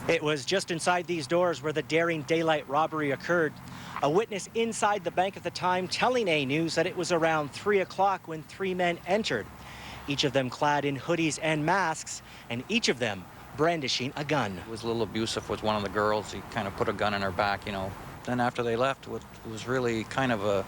It was just inside these doors where the daring daylight robbery occurred. A witness inside the bank at the time telling A News that it was around 3 o'clock when 3 men entered, each of them clad in hoodies and masks, and each of them brandishing a gun. It was a little abusive with one of the girls. He kind of put a gun in her back, you know. Then after they left, it was really kind of a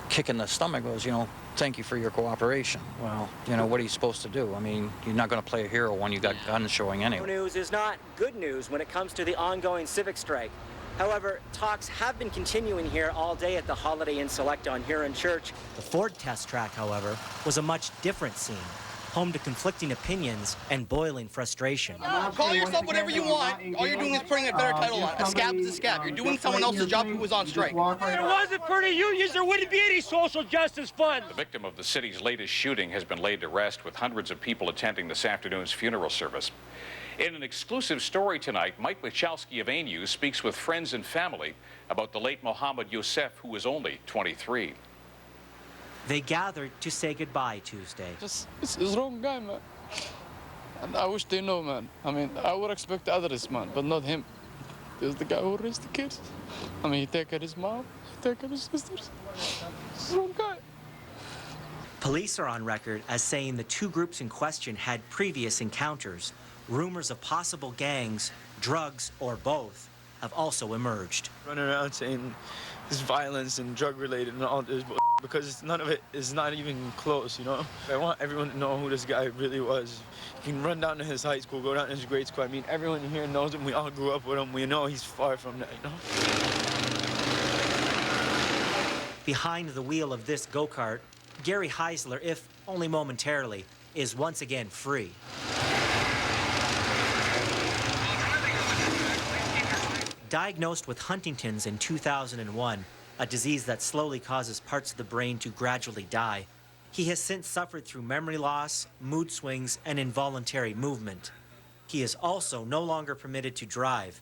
kick in the stomach. Was, you know, thank you for your cooperation. Well, you know, what are you supposed to do? I mean, you're not going to play a hero when you got guns showing anyway. News is not good news when it comes to the ongoing civic strike. However, talks have been continuing here all day at the Holiday Inn Select on Huron Church. The Ford test track, however, was a much different scene, home to conflicting opinions and boiling frustration. Call yourself whatever you want. All you're doing is putting a better title on it. A scab is a scab. You're doing someone else's job who was on strike. If it wasn't for the unions, there wouldn't be any social justice fund. The victim of the city's latest shooting has been laid to rest, with hundreds of people attending this afternoon's funeral service. In an exclusive story tonight, Mike Michalski of A News speaks with friends and family about the late Mohammed Youssef, who was only 23. They gathered to say goodbye Tuesday. It's wrong guy, man. And I wish they know, man. I mean, I would expect others, man, but not him. He's the guy who raised the kids. I mean, he take care of his mom, he take care of his sisters. It's the wrong guy. Police are on record as saying the two groups in question had previous encounters. Rumors of possible gangs, drugs, or both have also emerged. Running around saying it's violence and drug-related and all this, because none of it is not even close, you know? I want everyone to know who this guy really was. You can run down to his high school, go down to his grade school. I mean, everyone here knows him. We all grew up with him. We know he's far from that, you know? Behind the wheel of this go-kart, Gary Heisler, if only momentarily, is once again free. Diagnosed with Huntington's in 2001, a disease that slowly causes parts of the brain to gradually die, he has since suffered through memory loss, mood swings, and involuntary movement. He is also no longer permitted to drive,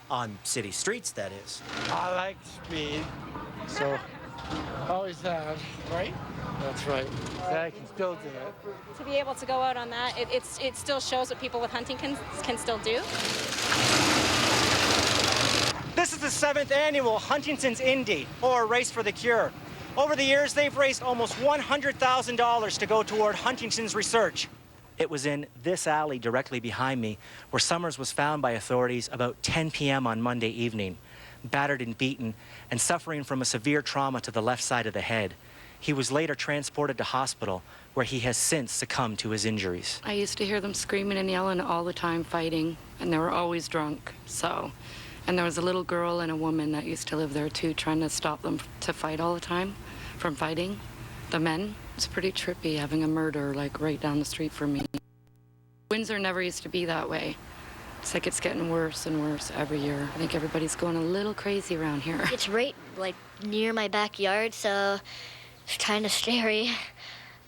on city streets, that is. I like speed, so always have, right? That's right. I can still do it. To be able to go out on that, it still shows what people with Huntington's can still do. This is the 7th annual Huntington's Indy, or Race for the Cure. Over the years, they've raised almost $100,000 to go toward Huntington's research. It was in this alley directly behind me where Summers was found by authorities about 10 p.m. on Monday evening, battered and beaten and suffering from a severe trauma to the left side of the head. He was later transported to hospital, where he has since succumbed to his injuries. I used to hear them screaming and yelling all the time, fighting, and they were always drunk, so. And there was a little girl and a woman that used to live there too, trying to stop them to fight all the time, from fighting. The men, it's pretty trippy having a murder like right down the street from me. Windsor never used to be that way. It's like it's getting worse and worse every year. I think everybody's going a little crazy around here. It's right like near my backyard, so it's kind of scary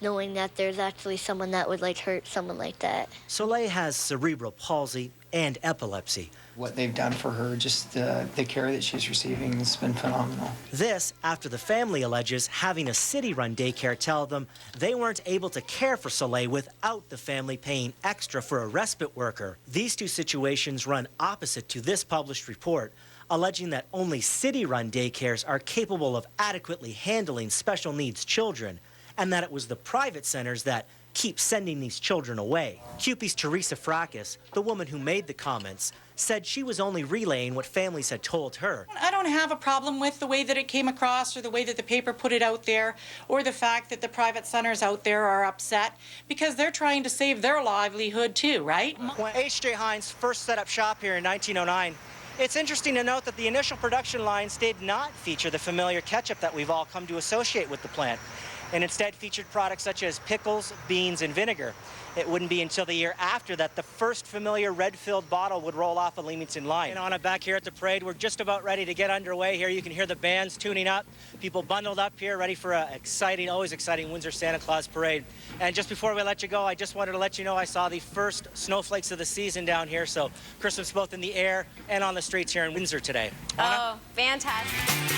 knowing that there's actually someone that would like hurt someone like that. Soleil has cerebral palsy and epilepsy. What they've done for her, just the care that she's receiving, has been phenomenal. This after the family alleges having a city-run daycare tell them they weren't able to care for Soleil without the family paying extra for a respite worker. These two situations run opposite to this published report, alleging that only city-run daycares are capable of adequately handling special needs children, and that it was the private centers that keep sending these children away. CUPE's Teresa Fracas, the woman who made the comments, said she was only relaying what families had told her. I don't have a problem with the way that it came across or the way that the paper put it out there or the fact that the private centers out there are upset because they're trying to save their livelihood too, right? When H.J. Heinz first set up shop here in 1909, it's interesting to note that the initial production lines did not feature the familiar ketchup that we've all come to associate with the plant, and instead featured products such as pickles, beans, and vinegar. It wouldn't be until the year after that the first familiar red-filled bottle would roll off a Leamington line. And on it back here at the parade, we're just about ready to get underway here. You can hear the bands tuning up, people bundled up here, ready for an exciting, always exciting Windsor Santa Claus parade. And just before we let you go, I just wanted to let you know I saw the first snowflakes of the season down here, so Christmas both in the air and on the streets here in Windsor today. Oh, fantastic.